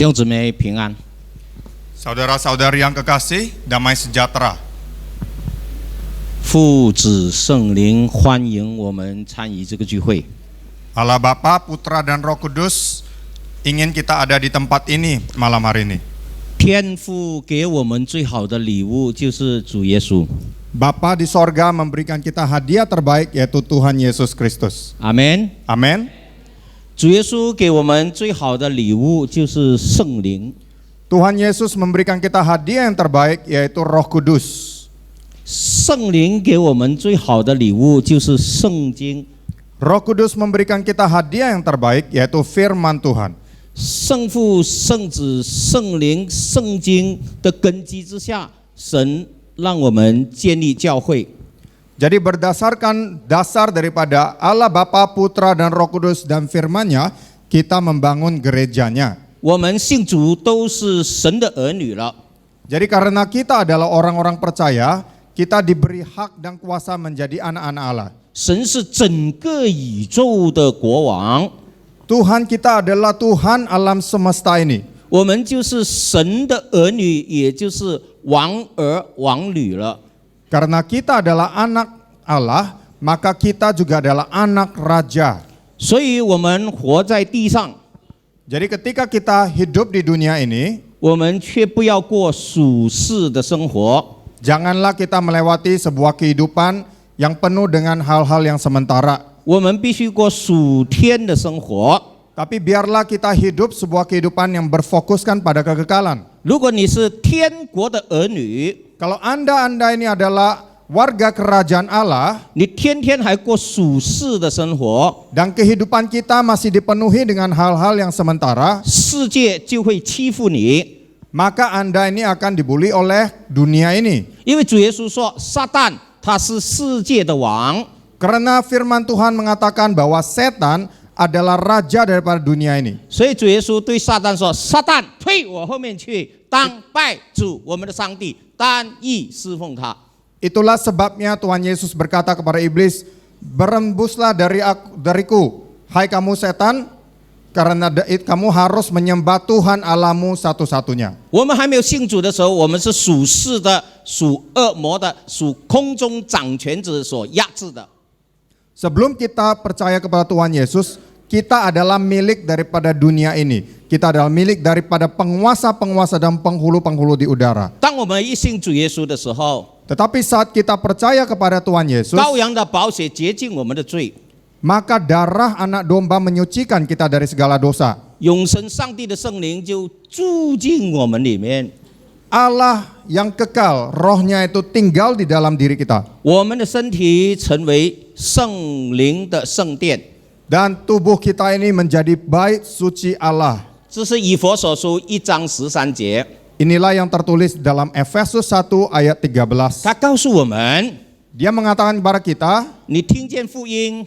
弟兄姊妹平安。 Saudara-saudari yang kekasih, damai sejahtera. 父子圣灵欢迎我们参与这个聚会。 Allah Bapa, Putra dan Roh Kudus ingin kita ada di tempat ini malam hari ini. 天父给我们最好的礼物就是主耶稣。 Bapa di sorga memberikan kita hadiah terbaik yaitu Tuhan Yesus Kristus. 阿门。 Amin. 主耶稣给我们最好的礼物就是圣灵。 Tuhan Yesus memberikan kita hadiah yang terbaik yaitu Roh Kudus. 圣灵给我们最好的礼物就是圣经。 Roh Kudus memberikan kita hadiah yang terbaik yaitu firman Tuhan. 圣父、圣子、圣灵、圣经的根基之下，神让我们建立教会。 Jadi berdasarkan dasar daripada Allah Bapa, Putra dan Roh Kudus dan firman-Nya, kita membangun gerejanya. 我们信主都是神的儿女了。 Jadi karena kita adalah orang-orang percaya, kita diberi hak dan kuasa menjadi anak-anak Allah. 神是整个宇宙的国王， Tuhan kita adalah Tuhan alam semesta ini. 我们就是神的儿女，也就是王儿王女了。 Karena kita adalah anak Allah, maka kita juga adalah anak raja. 所以我们活在地上， Jadi ketika kita hidup di dunia ini, 我们却不要过属世的生活。 janganlah kita melewati sebuah kehidupan yang penuh dengan hal-hal yang sementara. 我们必须过属天的生活。 Tapi biarlah kita hidup sebuah kehidupan yang berfokuskan pada kekekalan. 如果你是天国的儿女， Kalau anda ini adalah warga kerajaan Allah, 你天天还过属世的生活， dan kehidupan kita masih dipenuhi dengan hal-hal yang sementara, 世界就会欺负你。 maka anda ini akan dibully oleh dunia ini. 因为主耶稣说，撒旦他是世界的王。 Karena firman Tuhan mengatakan bahwa setan adalah raja daripada dunia ini. 所以主耶稣对撒旦说：“撒旦，退我后面去，当拜主我们的上帝，单一侍奉他。” Itulah sebabnya Tuhan Yesus berkata kepada iblis, "Berembuslah dariku, hai kamu setan, karena kamu harus menyembah Tuhan Allahmu satu-satunya." 我们还没有信主的时候，我们是属世的、属恶魔的、属空中掌权者所压制的。 Sebelum kita percaya kepada Tuhan Yesus, kita adalah milik daripada dunia ini. Kita adalah milik daripada penguasa-penguasa dan penghulu-penghulu di udara. 当我们一信主耶稣的时候， Tetapi saat kita percaya kepada Tuhan Yesus, 羔羊的宝血洁净我们的罪， maka darah anak domba menyucikan kita dari segala dosa. 永生上帝的圣灵就住进我们里面， Allah yang kekal, rohnya itu tinggal di dalam diri kita. 我们的身体成为圣灵的圣殿。 Dan tubuh kita ini menjadi bait suci Allah. 这是以弗所书1章13节。 Inilah yang tertulis dalam Efesus 1 ayat 13. 他告诉我们， Dia mengatakan kepada kita, 你听见福音，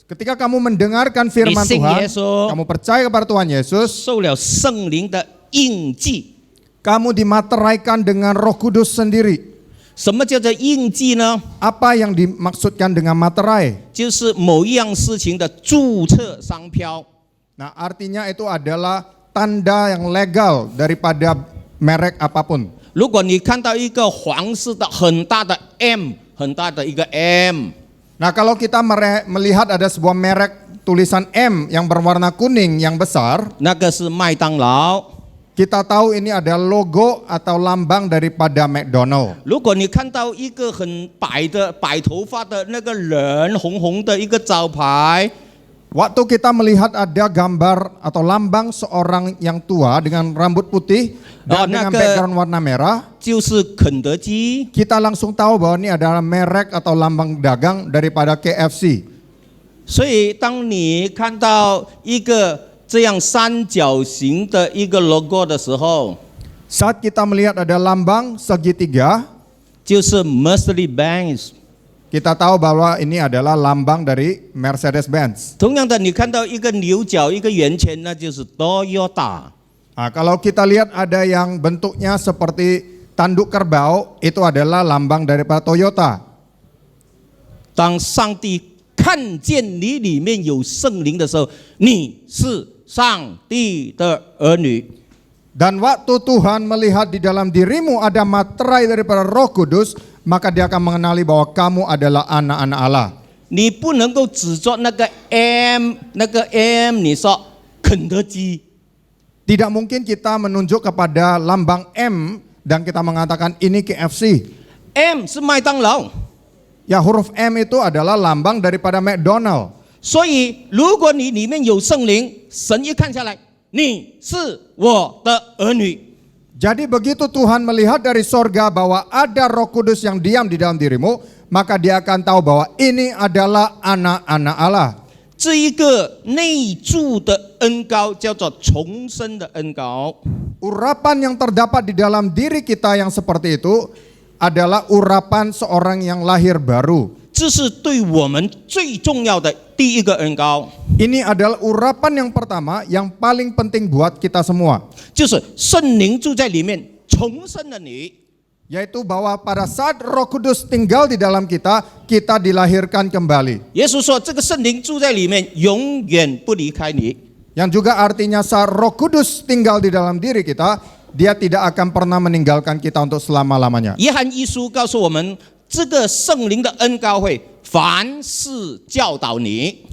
ketika kamu mendengarkan firman Ni sing Tuhan, Yesus. kamu percaya kepada Tuhan Yesus, 受了圣灵的印记。 kamu dimateraikan dengan Roh Kudus sendiri. 什么叫做印记呢？ Apa yang dimaksudkan dengan materai? 就是某一样事情的注册商标。 Nah, artinya itu adalah tanda yang legal daripada merek apapun. 如果你看到一个黄色的很大的 M， 很大的一个 M， Nah, kalau kita melihat ada sebuah merek tulisan M yang berwarna kuning yang besar, 那个是麦当劳。 kita tahu ini adalah logo atau lambang daripada McDonald. 如果你看到一个很白头发的那个人，红红的一个招牌， Waktu kita melihat ada gambar atau lambang seorang yang tua dengan rambut putih dan dengan background warna merah, 就是肯德基。 kita langsung tahu bahwa ini adalah merek atau lambang dagang daripada KFC. 所以，当你看到一个这样三角形的一个 logo 的时候， Saat kita melihat ada lambang segitiga, 就是 Mercedes-Benz。 kita tahu bahwa ini adalah lambang dari Mercedes-Benz. 同样的，你看到一个牛角、一个圆圈，那就是 Toyota。 Nah, kalau kita lihat ada yang bentuknya seperti tanduk kerbau, itu adalah lambang daripada Toyota. 当上帝看见你里面有圣灵的时候，你是上帝的儿女。Dan waktu Tuhan melihat di dalam dirimu ada materai daripada Roh Kudus, maka Dia akan mengenali bahwa kamu adalah anak-anak Allah. 你不能够指着那个 M， 你说肯德基。 Tidak mungkin kita menunjuk kepada lambang M dan kita mengatakan ini KFC. M 是麦当劳， Ya, huruf M itu adalah lambang daripada McDonald. 所以如果你里面有圣灵，神一看下来，你是我的儿女。 Jadi begitu Tuhan melihat dari sorga bahwa ada Roh Kudus yang diam di dalam dirimu, maka Dia akan tahu bahwa ini adalah anak-anak Allah. 这一个内住的恩膏叫做重生的恩膏， Urapan yang terdapat di dalam diri kita yang seperti itu adalah urapan seorang yang lahir baru. 这是对我们最重要的第一个恩膏， Ini adalah urapan yang pertama yang paling penting buat kita semua. 就是圣灵住在里面，重生了你。 Yaitu bahwa pada saat Roh Kudus tinggal di dalam kita, kita dilahirkan kembali. 耶稣说：“这个圣灵住在里面，永远不离开你。” Yang juga artinya saat Roh Kudus tinggal di dalam diri kita, Dia tidak akan pernah meninggalkan kita untuk selama-lamanya. 约翰一书告诉我们，这个圣灵的恩膏会凡事教导你。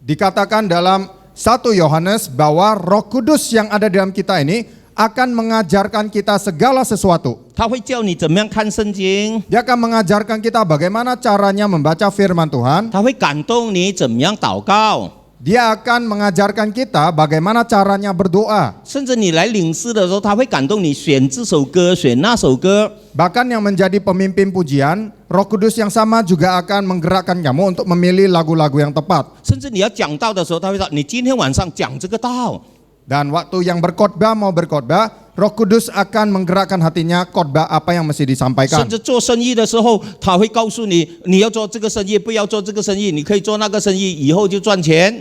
Dikatakan dalam 1 Yohanes bahwa Roh Kudus yang ada dalam kita ini akan mengajarkan kita segala sesuatu. 他会教你怎么样看圣经， Dia akan mengajarkan kita bagaimana caranya membaca firman Tuhan. 他会感动你怎么样祷告， Dia akan mengajarkan kita bagaimana caranya berdoa. 甚至你来领诗的时候，他会感动你选这首歌，选那首歌。 Bahkan yang menjadi pemimpin pujian, Roh Kudus yang sama juga akan menggerakkan kamu untuk memilih lagu-lagu yang tepat. 甚至你要讲道的时候，他会说：“你今天晚上讲这个道。” Dan waktu yang berkhotbah mau berkhotbah, Roh Kudus akan menggerakkan hatinya khotbah apa yang mesti 甚 disampaikan. 至做生意的时候，他会告诉你，你要做这个生意，不要做这个生意，你可以做那个生意，以后就赚钱。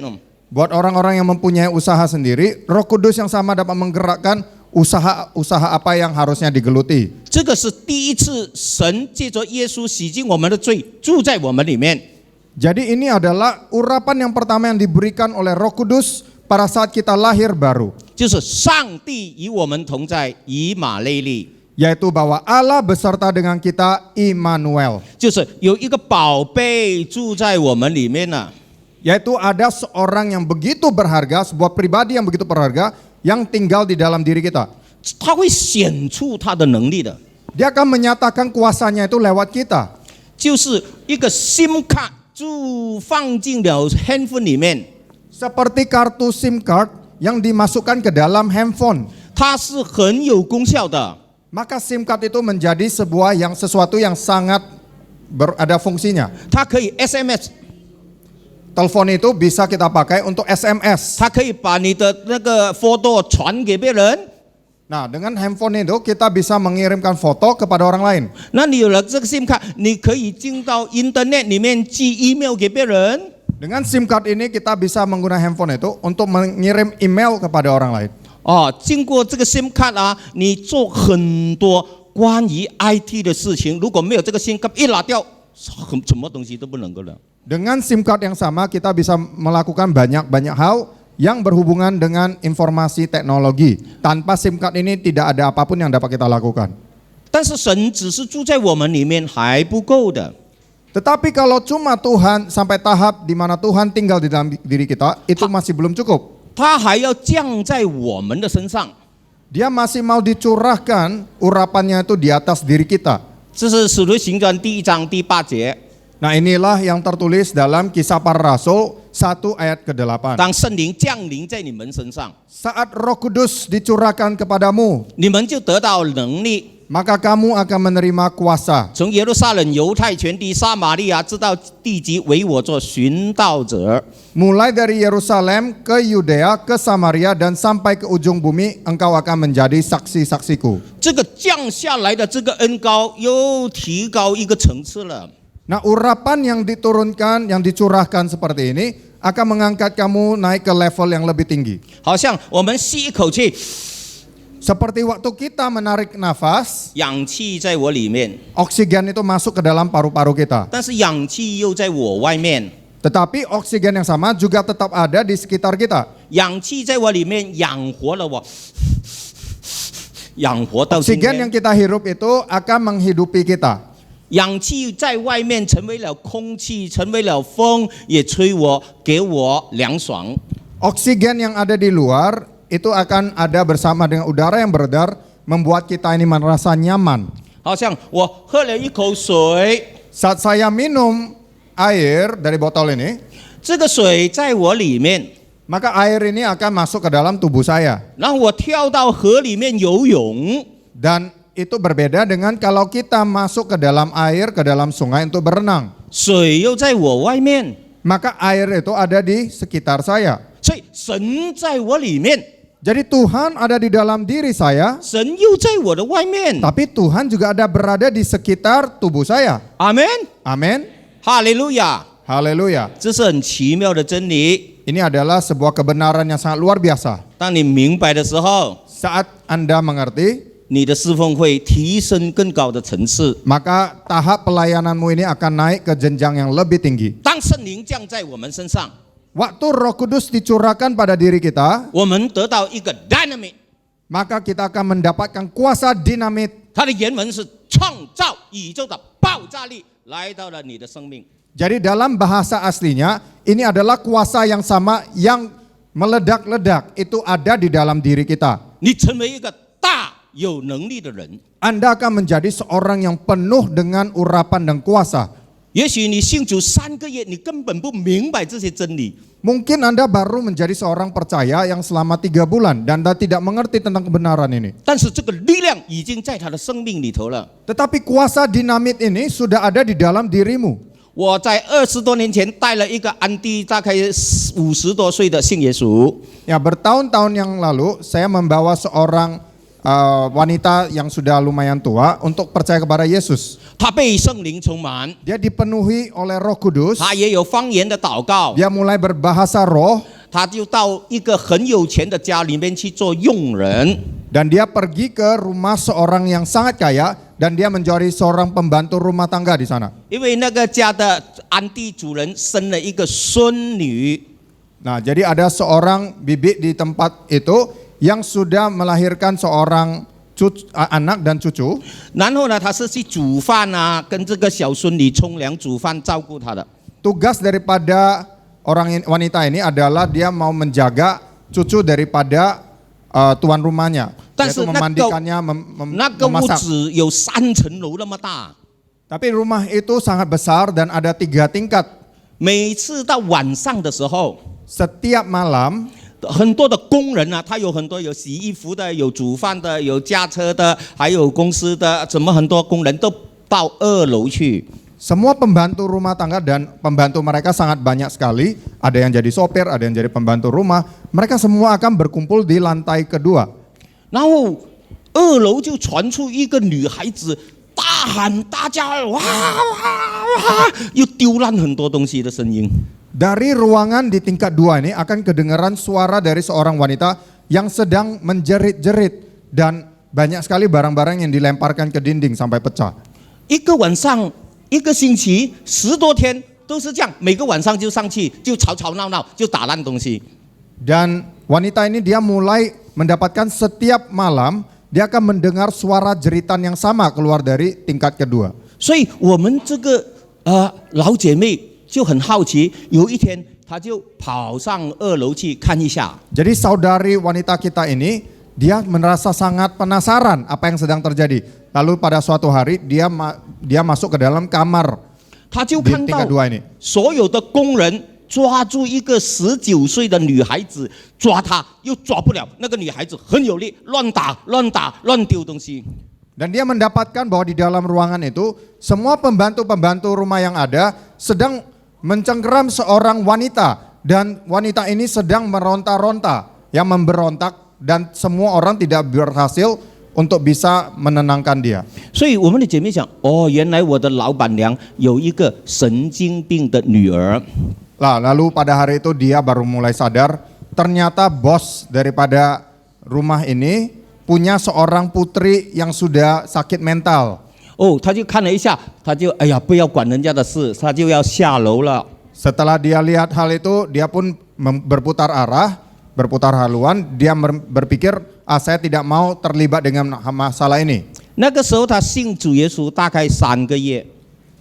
Buat orang-orang yang mempunyai usaha sendiri, Roh Kudus yang sama dapat menggerakkan usaha apa yang harusnya digeluti. 这个是第一次神借着耶稣洗净我们的罪，住在我们里面。 Jadi ini adalah urapan yang pertama yang diberikan oleh Roh Kudus pada saat kita lahir baru. 就是上帝与我们同在，以马内利， Yaitu bahwa Allah beserta dengan kita, Immanuel. 就是有一个宝贝住在我们里面了。 Yaitu ada seorang yang begitu berharga, sebuah pribadi yang begitu berharga yang tinggal di dalam diri kita. 他会显出他的能力的， Dia akan menyatakan kuasanya itu lewat kita. 就是一个 SIM 卡就放进了 handphone 里面， Seperti kartu SIM card yang dimasukkan ke dalam handphone. 它是很有功效的。 Maka SIM card itu menjadi sesuatu yang sangat ada fungsinya. 它可以 SMS， Telepon itu bisa kita pakai untuk SMS. 它可以把你的那个 photo 传给别人。 Nah, dengan handphone itu kita bisa mengirimkan foto kepada orang lain. 那你有了这个 SIM 卡，你可以进到 Internet 里面寄 email 给别人。 Dengan SIM card ini kita bisa menggunakan handphone itu untuk mengirim email kepada orang lain. 哦，经过这个 SIM 卡啊，你做很多关于 IT 的事情。如果没有这个 SIM 卡一拿掉，什么东西都不能够了。 Dengan SIM card yang sama kita bisa melakukan banyak hal yang berhubungan dengan informasi teknologi. Tanpa SIM card ini tidak ada apapun yang dapat kita lakukan. 但是神只是住在我们里面还不够的。 Tetapi kalau cuma Tuhan sampai tahap di mana Tuhan tinggal di dalam diri kita, itu masih belum cukup. 他还要降在我们的身上。 Dia masih mau dicurahkan urapannya itu di atas diri kita. 这是使徒行传第1章第8节。 Nah, inilah yang tertulis dalam Kisah Para Rasul 1 ayat ke-8. 当圣灵降临在你们身上， Saat Roh Kudus dicurahkan kepadamu, 你们就得到能力， maka kamu akan menerima kuasa. 从耶路撒冷、犹太全地、撒玛利亚直到地极，为我做寻道者。 Mulai dari Yerusalem ke Yudea, ke Samaria, dan sampai ke ujung bumi, engkau akan menjadi saksi-saksiku. 这个降下来的这个恩膏又提高一个层次了。 Nah, urapan yang diturunkan, yang dicurahkan seperti ini akan mengangkat kamu naik ke level yang lebih tinggi. 好像我们吸一口气， Seperti waktu kita menarik nafas, 氧气在我里面， oksigen itu masuk ke dalam paru-paru kita. 但是氧气又在我外面。 Tetapi oksigen yang sama juga tetap ada di sekitar kita. 氧气在我里面养活了我，养活到今 Oksigen yang 天。 kita hirup itu akan menghidupi kita. 氧气在外面成为了空气，成为了风，也吹我，给我凉爽。 Oksigen yang ada di luar itu akan ada bersama dengan udara yang beredar, membuat kita ini merasa nyaman. 好像我喝了一口水， Saat saya minum air dari botol ini, 这个水在我里面， maka air ini akan masuk ke dalam tubuh saya. 然后我跳到河里面游泳， Dan itu berbeda dengan kalau kita masuk ke dalam air, ke dalam sungai untuk berenang. 水又在我外面， Maka air itu ada di sekitar saya. 所以神在我里面， Jadi Tuhan ada di dalam diri saya, 神又在我的外面。 tapi Tuhan juga ada berada di sekitar tubuh saya. 阿门， Amin. 哈利路亚！ Haleluya. 这是很奇妙的真理。 Ini adalah sebuah kebenaran yang sangat luar biasa. 当你明白的时候， Saat Anda mengerti, 你的侍奉会提升更高的层次。 maka tahap pelayananmu ini akan naik ke jenjang yang lebih tinggi. 当圣灵降在我们身上， Waktu Roh Kudus dicurahkan pada diri kita, 我们得到一个 dynamic， maka kita akan mendapatkan kuasa dinamit. 它的原文是创造宇宙的爆炸力来到了你的生命。 Jadi dalam bahasa aslinya, ini adalah kuasa yang sama yang meledak-ledak. Itu ada di dalam diri kita. 你成为一个大有能力的人。 Anda akan menjadi seorang yang penuh dengan urapan dan kuasa. 也许你信主3个月，你根本不明白这些真理。 Mungkin Anda baru menjadi seorang percaya yang selama 3 bulan dan Anda tidak mengerti tentang kebenaran ini. 但是这个力量已经在他的生命里头了。 Tetapi kuasa dinamit ini sudah ada di dalam dirimu. 我在20多年前带了一个安迪，大概50多岁的信耶稣。 Ya, bertahun-tahun yang lalu saya membawa seorang wanita yang sudah lumayan tua untuk percaya kepada Yesus. 他被圣灵充满， Dia dipenuhi oleh Roh Kudus. 他也有方言的祷告， Dia mulai berbahasa roh 他就到一个很有钱的家里面去做佣人。 dan dia pergi ke rumah seorang yang sangat kaya dan dia menjadi seorang pembantu rumah tangga di sana. 因为那个家的安迪主人生了一个孙女， Nah, jadi ada seorang bibi di tempat itu yang sudah melahirkan seorang anak dan cucu. 然后呢，他是去煮饭啊，跟这个小孙女冲凉、煮饭、照顾她的。 Tugas daripada wanita ini adalah dia mau menjaga cucu daripada tuan rumahnya, 但 yaitu 是那个 memandikannya, 那个屋 memasak. 子有3层楼那么大， Tapi rumah itu sangat besar dan ada 3 tingkat. 每次到晚上的时候， Setiap malam 很多的工人啊，他有很多有洗衣服的，有煮饭的，有驾车的，还有公司的，怎么很多工人都到2楼去。 semua pembantu rumah tangga dan pembantu mereka sangat banyak sekali. Ada yang jadi sopir, ada yang jadi pembantu rumah. Mereka semua akan berkumpul di lantai kedua. 然后2楼就传出一个女孩子大喊大叫，哇哇哇，又丢烂很多东西的声音。 Dari ruangan di tingkat 2 ini akan kedengaran suara dari seorang wanita yang sedang menjerit-jerit dan banyak sekali barang-barang yang dilemparkan ke dinding sampai pecah. 一个晚上，一个星期，10多天都是这样，每个晚上就上去就吵吵闹闹，就打烂东西。 Dan wanita ini dia mulai mendapatkan setiap malam dia akan mendengar suara jeritan yang sama keluar dari tingkat kedua. 所以我们这个老姐妹就很好奇，有一天她就跑上2楼去看一下。 Jadi saudari wanita kita ini dia merasa sangat penasaran apa yang sedang terjadi. Lalu pada suatu hari dia masuk ke dalam kamar 她就 di 看到 tingkat 2 ini. 所有的工人抓住一个19岁的女孩子，抓她又抓不了，那个女孩子很有力，乱打乱丢东西。 Dan dia mendapatkan bahwa di dalam ruangan itu semua pembantu-pembantu rumah yang ada sedang mencengkeram seorang wanita dan wanita ini sedang meronta-ronta, yang memberontak dan semua orang tidak berhasil untuk bisa menenangkan dia. 所以我们的姐妹讲，哦，原来我的老板娘有一个神经病的女儿。 Lalu pada hari itu dia baru mulai sadar ternyata bos daripada rumah ini punya seorang putri yang sudah sakit mental. 哦，他就看了一下，他就哎呀，不要管人家的事，他就要下楼了。 Setelah dia lihat hal itu, dia pun berputar arah, berputar haluan, dia berpikir saya tidak mau terlibat dengan masalah ini. 那个时候他信主耶稣大概3个月。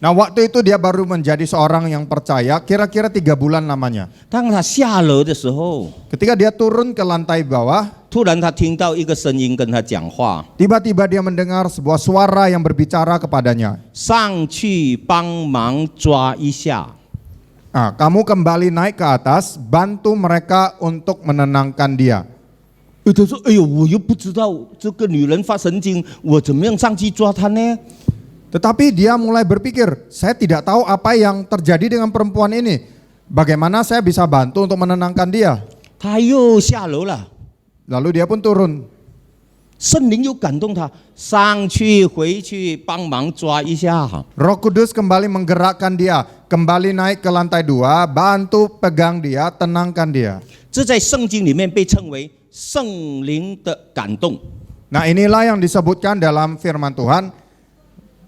Nah waktu itu dia baru menjadi seorang yang percaya, kira-kira 3 bulan lamanya. 当他下楼的时候， Ketika dia turun ke lantai bawah, 突然他听到一个声音跟他讲话， tiba-tiba dia mendengar sebuah suara yang berbicara kepadanya. 上去帮忙抓一下。 Nah, kamu kembali naik ke atas, bantu mereka untuk menenangkan dia. 他说：“哎呦，我又不知道这个女人发神经，我怎么样上去抓她呢？” Tetapi dia mulai berpikir, saya tidak tahu apa yang terjadi dengan perempuan ini. Bagaimana saya bisa bantu untuk menenangkan dia? 他又下楼了， Lalu dia pun turun. 圣灵又感动他，上去回去帮忙抓一下。 Roh Kudus kembali menggerakkan dia, kembali naik ke lantai 2, bantu pegang dia, tenangkan dia. 这在圣经里面被称为圣灵的感动。 Nah inilah yang disebutkan dalam firman Tuhan,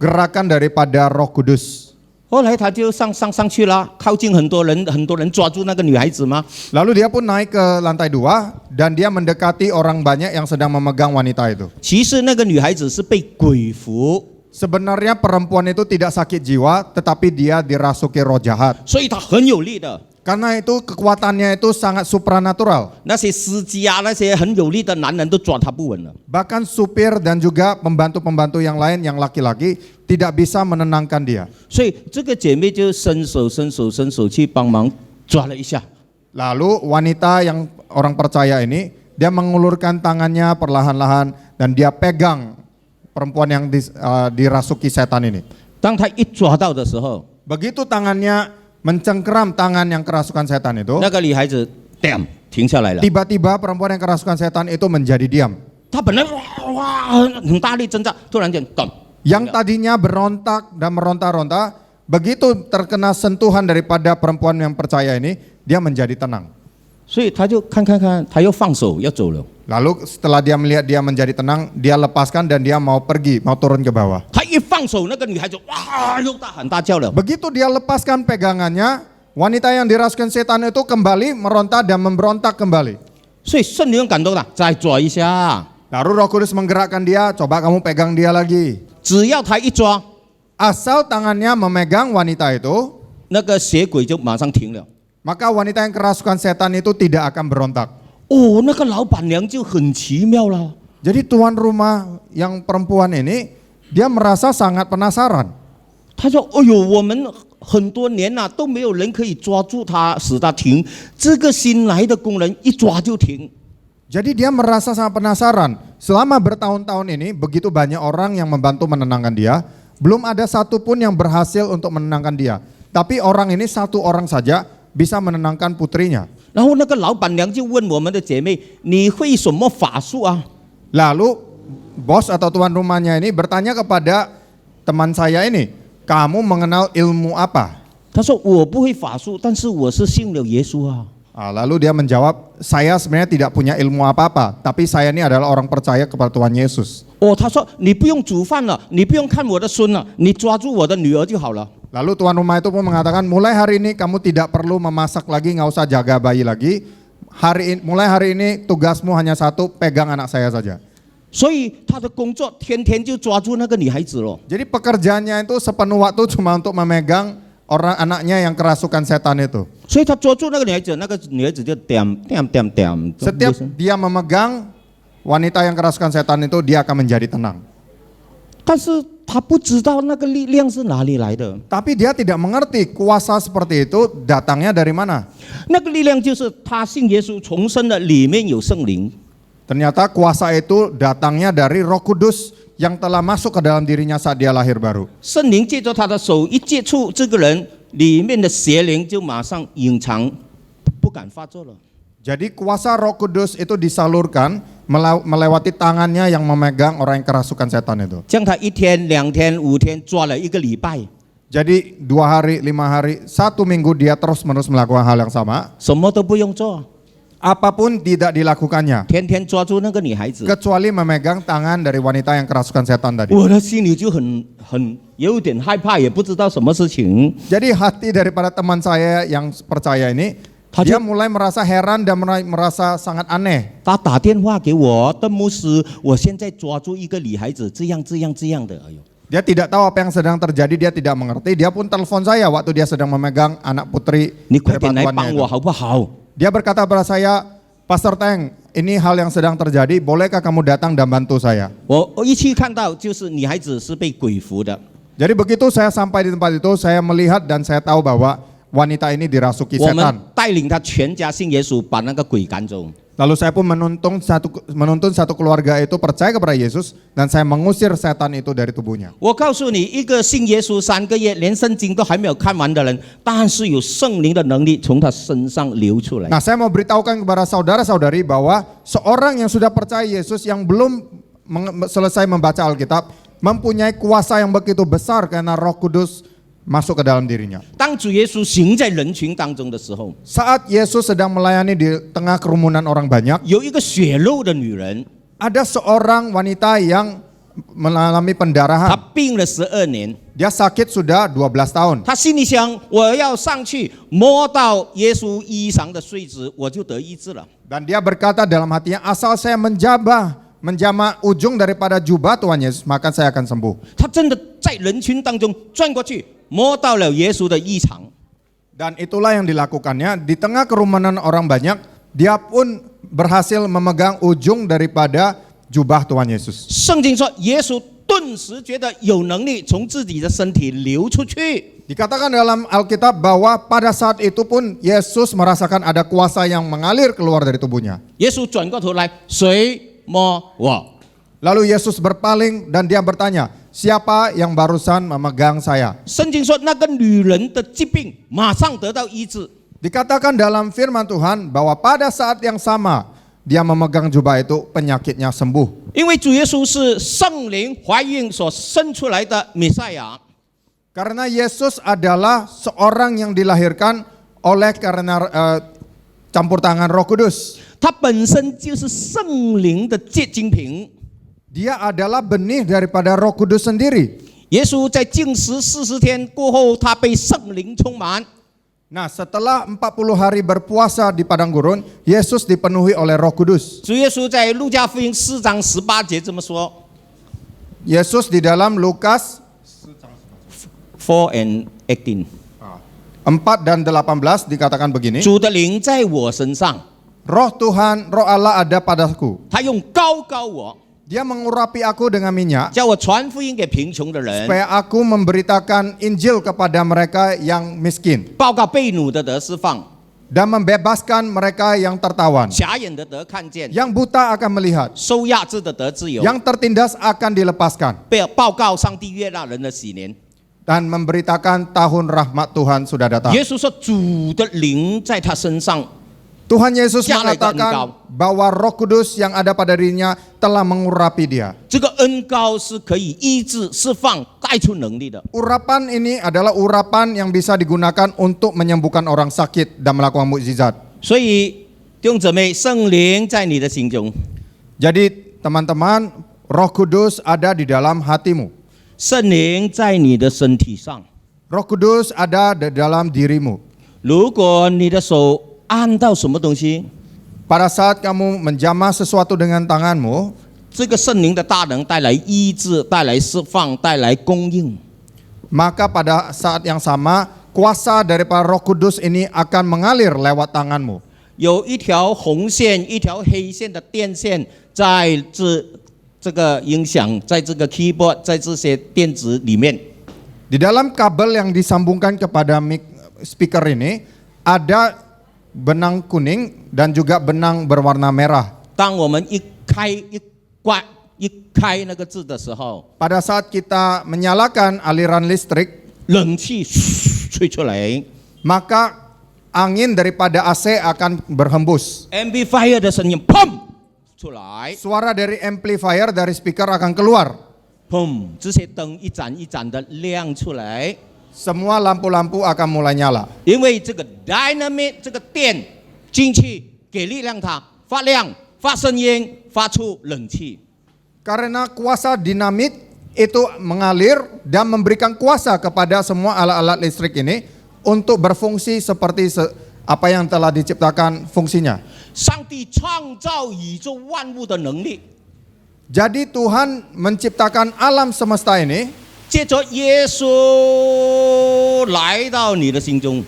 gerakan daripada Roh Kudus. 后来他就上去了，靠近很多人抓住那个女孩子嘛。 Lalu dia pun naik ke lantai 2 dan dia mendekati orang banyak yang sedang memegang wanita itu. 其实那个女孩子是被鬼附， Sebenarnya perempuan itu tidak sakit jiwa, tetapi dia dirasuki roh jahat. 所以她很有力的。 Karena itu kekuatannya itu sangat supranatural. 那些司机啊，那些很有力的男人都抓她不稳了。 Bahkan supir dan juga pembantu-pembantu yang lain yang laki-laki tidak bisa menenangkan dia. 所以这个姐妹就伸手去帮忙抓了一下。 Lalu wanita yang orang percaya ini, dia mengulurkan tangannya perlahan-lahan dan dia pegang perempuan yang dirasuki setan ini. 当她一抓到的时候， Begitu tangannya mencengkeram tangan yang kerasukan setan itu, 那个女孩子停下来了。 tiba-tiba perempuan yang kerasukan setan itu menjadi diam. 她本来哇很大力挣扎，突然间Yang tadinya berontak dan meronta-ronta, begitu terkena sentuhan daripada perempuan yang percaya ini, dia menjadi tenang. 所以她就看，她又放手要走了。 Lalu setelah dia melihat dia menjadi tenang, dia lepaskan dan dia mau pergi, mau turun ke bawah. 她一放手，那个女孩子哇又大喊大叫了。 Begitu dia lepaskan pegangannya, wanita yang dirasukan setan itu kembali meronta dan memberontak kembali. 所以圣灵感动了，再抓一下。 Lalu Roh Kudus menggerakkan dia, coba kamu pegang dia lagi. 只要她一抓， Asal tangannya memegang wanita itu, 那个邪鬼就马上停了。 maka wanita yang kerasukan setan itu tidak akan berontak. 哦，那个老板娘就很奇妙了。 Jadi tuan rumah yang perempuan ini, dia merasa sangat penasaran. 她说：“哎呦，我们很多年了都没有人可以抓住她，使她停。这个新来的工人一抓就停。” Jadi dia merasa sangat penasaran. Selama bertahun-tahun ini, begitu banyak orang yang membantu menenangkan dia, belum ada satupun yang berhasil untuk menenangkan dia. Tapi orang ini satu orang saja bisa menenangkan putrinya. 然后那个老板娘就问我们的姐妹：“你会什么法术啊？” Lalu bos atau tuan rumahnya ini bertanya kepada teman saya ini, kamu mengenal ilmu apa? 她说：“我不会法术，但是我是信了耶稣啊。” Lalu dia menjawab, saya sebenarnya tidak punya ilmu apa-apa, tapi saya ini adalah orang percaya kepada Tuhan Yesus. 哦，她说：“你不用煮饭了，你不用看我的孙了，你抓住我的女儿就好了。” Lalu tuan rumah itu pun mengatakan, mulai hari ini kamu tidak perlu memasak lagi, nggak usah jaga bayi lagi. Mulai hari ini tugasmu hanya satu, pegang anak saya saja. 所以她的工作天天就抓住那个女孩子了。 Jadi pekerjaannya itu sepenuh waktu cuma untuk memegang orang anaknya yang kerasukan setan itu. 所以她抓住那个女孩子，那个女孩子就点。 Setiap dia memegang wanita yang kerasukan setan itu, dia akan menjadi tenang. 但是她不知道那个力量是哪里来的。 Tapi dia tidak mengerti kuasa seperti itu datangnya dari mana. 那个力量就是她信耶稣重生的，里面有圣灵。 Ternyata kuasa itu datangnya dari Roh Kudus yang telah masuk ke dalam dirinya saat dia lahir baru. 圣灵借着她的手一接触这个人，里面的邪灵就马上隐藏，不敢发作了。 Jadi kuasa Roh Kudus itu disalurkan melewati tangannya yang memegang orang yang kerasukan setan itu. 将她1天、2天、5天抓了1个礼拜， Jadi 2 hari, 5 hari, 1 minggu dia terus-menerus melakukan hal yang sama. 什么都不用做， Apapun tidak dilakukannya, 天天抓住那个女孩子。 kecuali memegang tangan dari wanita yang kerasukan setan tadi. 我的心里就很有点害怕，也不知道什么事情。 Jadi hati daripada teman saya yang percaya ini Dia mulai merasa heran dan merasa sangat aneh. 他打电话给我的牧师，我现在抓住一个女孩子，这样的。哎呦， Dia tidak tahu apa yang sedang terjadi, dia tidak mengerti. Dia pun telepon saya waktu dia sedang memegang anak putri 你快点来 tuannya 帮 itu. 我好不好？ Dia berkata pada saya, Pastor Teng, ini hal yang sedang terjadi, bolehkah kamu datang dan bantu saya? 我一去看到，就是女孩子是被鬼附的。 Jadi begitu saya sampai di tempat itu, saya melihat dan saya tahu bahwa wanita ini dirasuki 我 setan. 们带领他全家信耶稣，把那个鬼赶走。 Lalu saya pun menuntun satu keluarga itu percaya kepada Yesus dan saya mengusir setan itu dari tubuhnya. 我告诉你，一个信耶稣3个月，连圣经都还没有看完的人，但是有圣灵的能力从他身上流出来。 Nah, saya mau beritahukan kepada saudara-saudari bahwa seorang yang sudah percaya Yesus yang belum selesai membaca Alkitab mempunyai kuasa yang begitu besar karena Roh Kudus masuk ke dalam dirinya. 当主耶稣行在人群当中的时候， Saat Yesus sedang melayani di tengah kerumunan orang banyak, 有一个血肉的女人， ada seorang wanita yang mengalami 她 pendarahan. 病了12年， Dia sakit sudah 12 tahun. 她心里想：我要上去摸到耶稣衣裳的穗子，我就得医治了。 Dan dia berkata dalam hatinya, asal saya menjamah ujung daripada jubah Tuhan Yesus, maka saya akan sembuh. 她真的在人群当中转过去，摸到了耶稣的衣裳。 Dan itulah yang dilakukannya. Di tengah kerumunan orang banyak, dia pun berhasil memegang ujung daripada jubah Tuhan Yesus. 圣经说，耶稣顿时觉得有能力从自己的身体流出去。 Dikatakan dalam Alkitab bahwa pada saat itu pun Yesus merasakan ada kuasa yang mengalir keluar dari tubuhnya. 耶稣转过头来，谁摸我？ Lalu Yesus berpaling dan dia bertanya, siapa yang barusan memegang saya? 圣经说，那个女人的疾病马上得到医治。 Dikatakan dalam firman Tuhan bahwa pada saat yang sama dia memegang jubah itu, penyakitnya sembuh. 因为主耶稣是圣灵怀孕所生出来的弥赛亚， Karena Yesus adalah seorang yang dilahirkan oleh karena campur tangan Roh Kudus. 他本身就是圣灵的结晶品。 Dia adalah benih daripada Roh Kudus sendiri. 耶稣在禁食40天过后，他被圣灵充满。 Nah, setelah 40 hari berpuasa di padang gurun, Yesus dipenuhi oleh Roh Kudus. 主耶稣在路加福音4章18节这么说 Yesus di dalam Lukas ，4 and 18， 4 dan 18 dikatakan begini. 主的灵在我身上， Roh Tuhan, Roh Allah ada padaku. 他用膏膏我， Dia mengurapi aku dengan minyak 叫我传福音给贫穷的人， supaya aku memberitakan Injil kepada mereka yang miskin 报告被掳的得释放， dan membebaskan mereka yang tertawan. 瞎眼的得看见， Yang buta akan melihat, 受压制的得自由， yang tertindas akan dilepaskan 报告上帝悦纳人的喜年。 dan memberitakan tahun rahmat Tuhan sudah datang. 耶稣说，主的灵在他身上， Tuhan Yesus Jangan engkau. mengatakan bahwa Roh Kudus yang ada pada dirinya telah mengurapi dia. 这个恩膏是可以医治、释放、带出能力的。 Urapan ini adalah urapan yang bisa digunakan untuk menyembuhkan orang sakit dan melakukan mukjizat. 所以弟兄姊妹，圣灵在你的心中， Jadi teman-teman, Roh Kudus ada di dalam hatimu. 圣灵在你的身体上。 Roh Kudus ada di dalam dirimu. 如果你的手按到什么东西， Pada saat kamu menjamah sesuatu dengan tanganmu, 这个圣灵的大能带来医治、带来释放、带来供应。 maka pada saat yang sama kuasa daripada Roh Kudus ini akan mengalir lewat tanganmu. 有一条红线、一条黑线的电线在这个音响，在这个 keyboard， 在这些电子里面。 Di dalam kabel yang disambungkan kepada mic speaker ini ada benang kuning dan juga benang berwarna merah. 当我们一开那个字的时候， Pada saat kita menyalakan aliran listrik, 冷气吹出来 maka angin daripada AC akan berhembus. ，amplifier 的声音砰出来， Suara dari amplifier dari speaker akan keluar. 砰，这些灯一盏一盏的亮出来， Semua lampu-lampu akan mulai nyala. 因为这个 dynamic 这个电进去给力量它发亮、发声音、发出冷气。 Karena kuasa dinamit itu mengalir dan memberikan kuasa kepada semua alat-alat listrik ini untuk berfungsi seperti apa yang telah diciptakan fungsinya. 上帝创造宇宙万物的能力， Jadi Tuhan menciptakan alam semesta ini, 借着耶稣来到你的心中，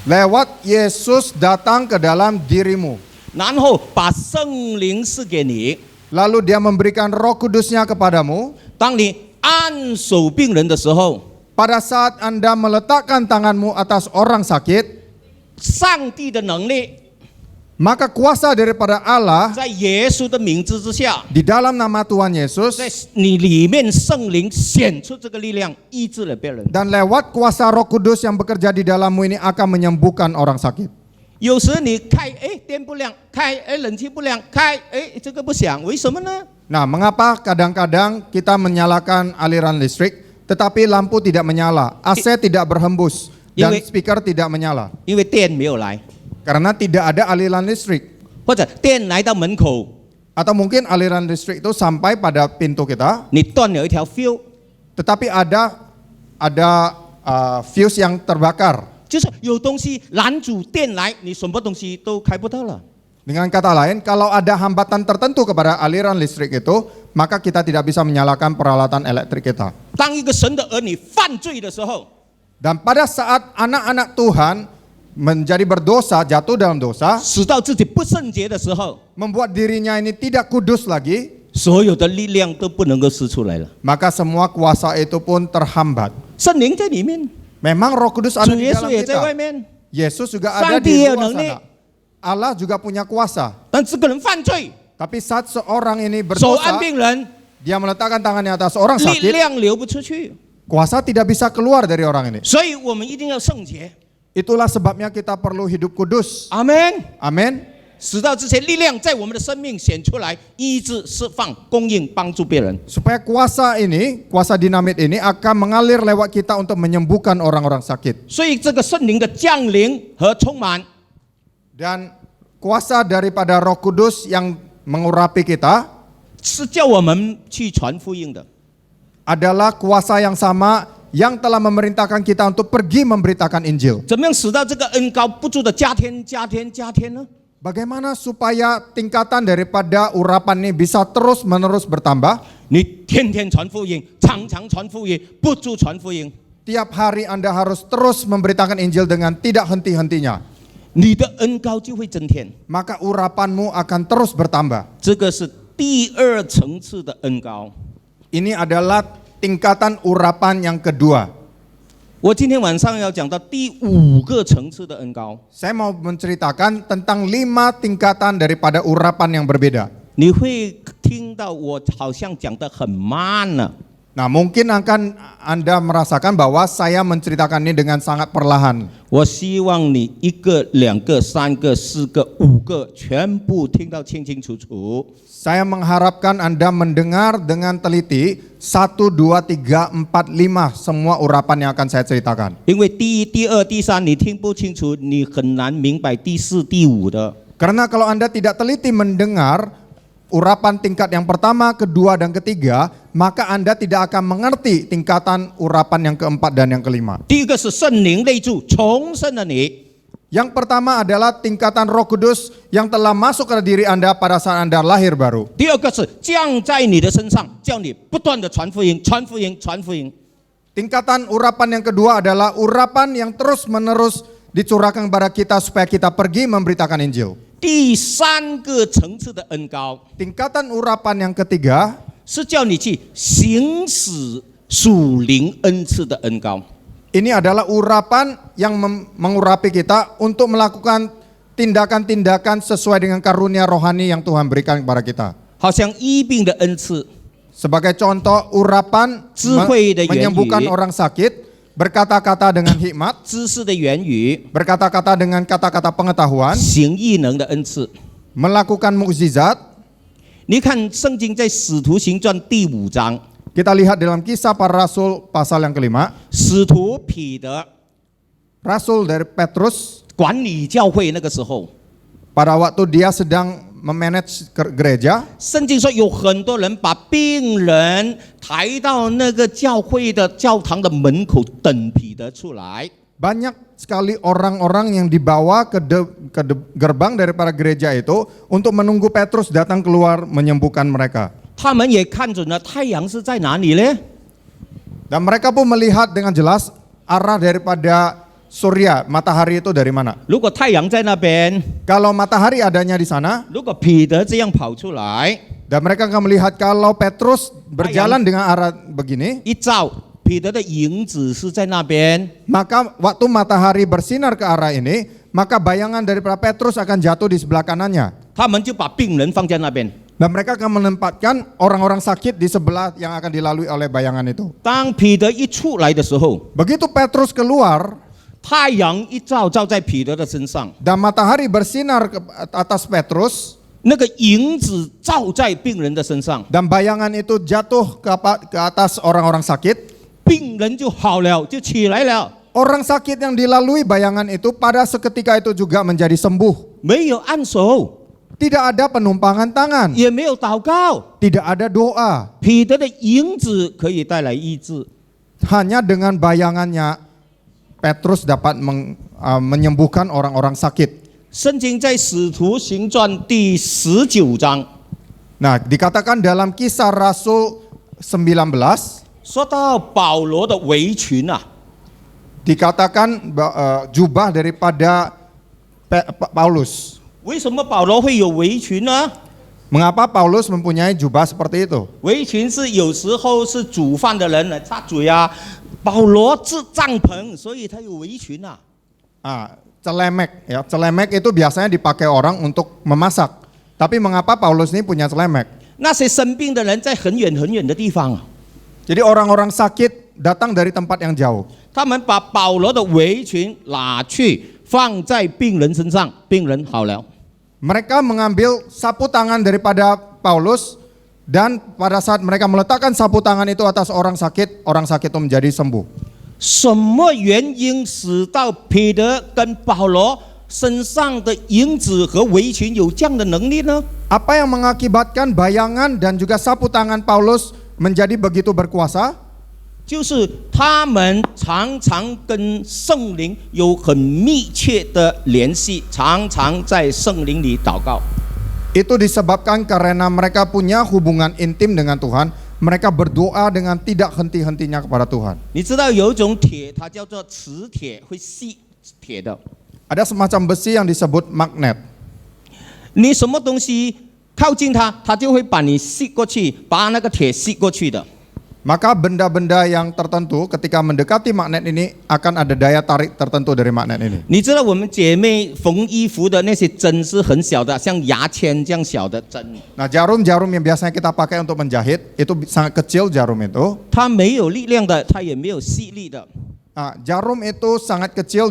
lewat Yesus datang ke dalam dirimu. 然后把圣灵赐给你。 Lalu dia memberikan Roh Kudusnya kepadamu. 当你按手病人的时候， Pada saat Anda meletakkan tanganmu atas orang sakit, 上帝的能力 maka kuasa daripada Allah 在耶稣的名字之下， di dalam nama Tuhan 在 Yesus 你里面圣灵显出这个力量，医治了别人。 dan lewat kuasa Roh Kudus yang bekerja di dalammu ini akan menyembuhkan orang sakit. 有时你开电不亮，开冷气不亮，开这个不响，为什么呢？ Nah, mengapa kadang-kadang kita menyalakan aliran listrik tetapi lampu tidak menyala, AC tidak berhembus dan speaker tidak menyala? 因为电没有来， Karena tidak ada aliran listrik. 或者电来到门口， Atau mungkin aliran listrik itu sampai pada pintu kita, 你断了一条 fuse， tetapi ada fuse yang terbakar. 就是有东西拦阻电来，你什么东西都开不到了。 Dengan kata lain, kalau ada hambatan tertentu kepada aliran listrik itu, maka kita tidak bisa menyalakan peralatan elektrik kita. 当一个神的儿女犯罪的时候， Dan pada saat anak-anak Tuhan menjadi berdosa, jatuh dalam dosa, 使到自己不圣洁的时候， membuat dirinya ini tidak kudus lagi, 所有的力量都不能够施出来了。 maka semua kuasa itu pun terhambat. 圣灵在里面， Memang Roh Kudus ada 主 di 耶稣 dalam 也在外 kita. 面， Yesus juga ada 上帝 di 也有 luar 能力 sana. Allah juga punya kuasa. 但这个人犯罪， Tapi saat seorang ini 手按 berdosa, 病人， dia meletakkan tangannya atas orang 力 sakit, 量流不出去， kuasa tidak bisa keluar dari orang ini. 所以我们一定要圣洁。 Itulah sebabnya kita perlu hidup kudus. 阿门。 Amin. 使到这些力量在我们的生命显出来，医治、释放、供应、帮助别人。 Supaya kuasa ini, kuasa dinamit ini akan mengalir lewat kita untuk menyembuhkan orang-orang sakit. 所以这个圣灵的降临和充满， Dan kuasa daripada Roh Kudus yang mengurapi kita 是叫我们去传福音的。 adalah kuasa yang sama yang telah memerintahkan kita untuk pergi memberitakan Injil. 怎么样使到这个恩高不住的加添、加添、加添呢？ Bagaimana supaya tingkatan daripada urapan ini bisa terus-menerus bertambah? 你天天传福音，常常传福音，不住传福音， Tiap hari Anda harus terus memberitakan Injil dengan tidak henti-hentinya. 你的恩高就会增添。 Maka urapanmu akan terus bertambah. 这个是第二层次的恩高。 Ini adalah tingkatan urapan yang kedua. 我今天晚上要讲到第5个层次的恩高。 Saya mau menceritakan tentang 5 tingkatan daripada urapan yang berbeda. 你会听到我好像讲得很慢了。 Nah, mungkin akan Anda merasakan bahwa saya menceritakan ini dengan sangat perlahan. 我希望你1个、2个、3个、4个、5个全部听到清清楚楚。 Saya mengharapkan Anda mendengar dengan teliti 1, 2, 3, 4, 5 semua urapan yang akan saya ceritakan. 因为第1、第2、第3你听不清楚，你很难明白第4、第5的。 Karena kalau Anda tidak teliti mendengar urapan tingkat yang pertama, kedua, dan ketiga, maka Anda tidak akan mengerti tingkatan urapan yang keempat dan yang kelima. 第1个是圣灵内住，重生了你。 Yang pertama adalah tingkatan Roh Kudus yang telah masuk ke diri Anda pada saat Anda lahir baru. 第2个是降在你的身上，叫你不断的传福音，传福音，传福音。 Tingkatan urapan yang kedua adalah urapan yang terus-menerus dicurahkan kepada kita supaya kita pergi memberitakan Injil. 第3个层次的恩高 Tingkatan urapan yang ketiga 是叫你去行使属灵恩赐的恩高。 ini adalah urapan yang mengurapi kita untuk melakukan tindakan-tindakan sesuai dengan karunia rohani yang Tuhan berikan kepada kita. 好像医病的恩赐， Sebagai contoh urapan 智慧的言语， menyembuhkan orang sakit, berkata-kata dengan hikmat, 知识的言语， berkata-kata dengan kata-kata pengetahuan, 行异能的恩赐。 melakukan mukjizat. 你看圣经在使徒行传第5章， Kita lihat dalam Kisah Para Rasul pasal yang kelima, 使徒彼得 Rasul dari Petrus 管理教会那个时候， pada waktu dia sedang memanage gereja, 圣经说有很多人把病人抬到那个教会的教堂的门口等彼得出来。banyak sekali orang-orang yang dibawa ke gerbang daripada gereja itu untuk menunggu Petrus datang keluar menyembuhkan mereka. 他们也看准了太阳是在哪里呢？ Dan mereka pun melihat dengan jelas arah daripada surya, matahari itu dari mana. 如果太阳在那边， Kalau matahari adanya di sana, 如果彼得这样跑出来， dan mereka akan melihat kalau Petrus berjalan dengan arah begini, 一照，彼得的影子是在那边， maka waktu matahari bersinar ke arah ini, maka bayangan daripada Petrus akan jatuh di sebelah kanannya. 他们就把病人放在那边。 Dan mereka akan menempatkan orang-orang sakit di sebelah yang akan dilalui oleh bayangan itu. 当彼得一出来的时候， Begitu Petrus keluar 太阳一照，照在彼得的身上， dan matahari bersinar ke atas Petrus 那个影子照在病人的身上， dan bayangan itu jatuh ke atas orang-orang sakit, 病人就好了，就起来了， orang sakit yang dilalui bayangan itu pada seketika itu juga menjadi sembuh. 没有按手， Tidak ada penumpangan tangan, 也没有祷告， tidak ada doa. 彼得的影子可以带来医治。 Hanya dengan bayangannya Petrus dapat menyembuhkan orang-orang sakit. 圣经在使徒行传第19章 Nah, dikatakan dalam Kisah Rasul 19说到保罗的围裙啊， dikatakan jubah daripada Paulus. 为什么保罗会有围裙呢？ Mengapa Paulus mempunyai jubah seperti itu? 围裙是有时候是煮饭的人来插嘴啊，保罗是帐篷，所以他有围裙啊。 Celemek ya. Celemek itu biasanya dipakai orang untuk memasak. Tapi mengapa Paulus ini punya celemek? 那些生病的人在很远很远的地方啊， Jadi orang-orang sakit datang dari tempat yang jauh. 他们把保罗的围裙拿去放在病人身上，病人好了。 Mereka mengambil sapu tangan daripada Paulus dan pada saat mereka meletakkan sapu tangan itu atas orang sakit itu menjadi sembuh. 什么原因使到彼得跟保罗身上的影子和围裙有这样的能力呢？ Apa yang mengakibatkan bayangan dan juga sapu tangan Paulus menjadi begitu berkuasa? 就是他们常常跟圣灵有很密切的联系，常常在圣灵里祷告。 Itu disebabkan karena mereka punya hubungan intim dengan Tuhan. Mereka berdoa dengan tidak henti-hentinya kepada Tuhan. 你知道有一种铁，它叫做磁铁，会吸铁的。 Ada semacam besi yang disebut magnet. 你什么东西靠近它，它就会把你吸过去，把那个铁吸过去的。 Maka benda-benda yang tertentu ketika mendekati magnet ini akan ada daya tarik tertentu dari magnet ini. 你知道我们姐妹缝衣服的那些针是很小的，像牙签这样小的针， Nah, jarum-jarum yang biasanya kita pakai untuk menjahit itu sangat kecil jarum itu. 它没有力量的，它也没有吸力的。 Nah, jarum itu sangat kecil dan